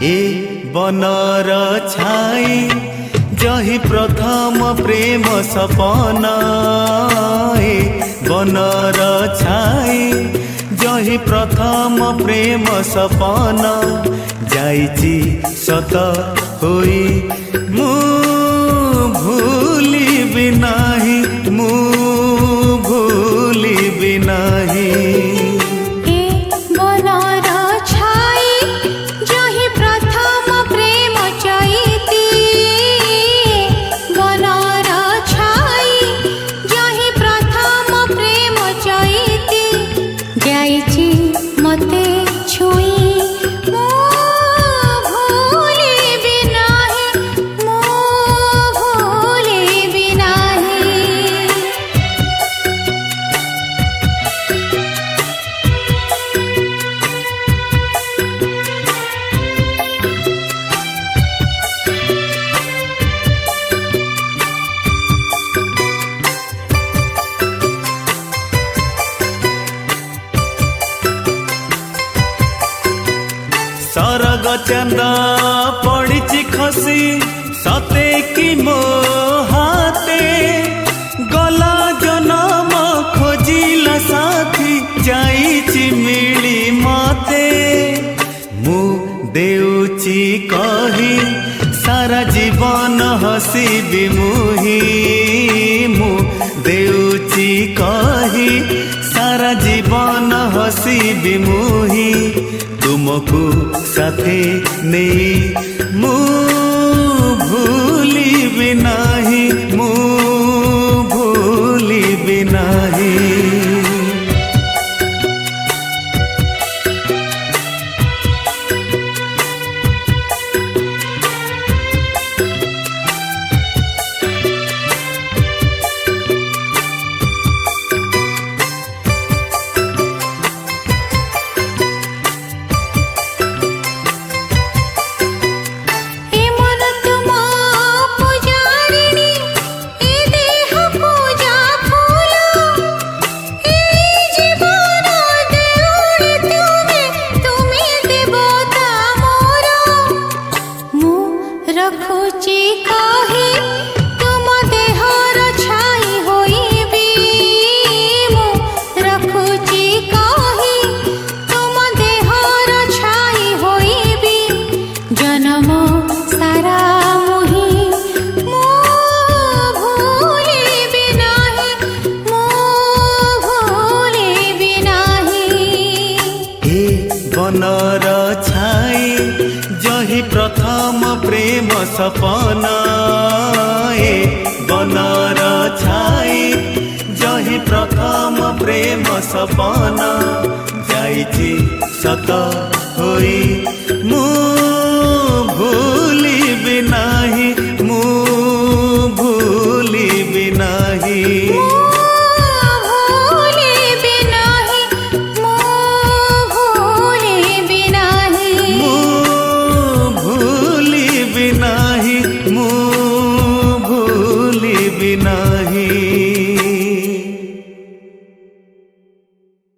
ए बनर छाई जही प्रथम प्रेम सपना ए बनर छाई जही प्रथम प्रेम सपना जाइची सत होई मु भूलिबि नाही मु भूलिबि नाही। मते छुई मो भूलिबि नाही मो भूलिबि नाही। सरग चंदा पड़ी खसी सते कि मो हाथे गला जनम खोजिला साथी जाइची मिली मते मु देउची कही सारा जीवन हसीबि मुही मु देउची कही सारा जीवन हसीबि मुही तुमको साथे नहीं मु भूलिबि नाही मु भूलिबि नाही। रखुची कही तुम देहर छाई होइबी मु रखुची कही तुम देहर छाई होइबी जन्म सारा मुही मु भूलिबि नाही मु भूलिबि नाही। ए बनर छाई जही प्रथम प्रेम सपना ए बनर छाई जही प्रथम प्रेम सपना जाइची सत होई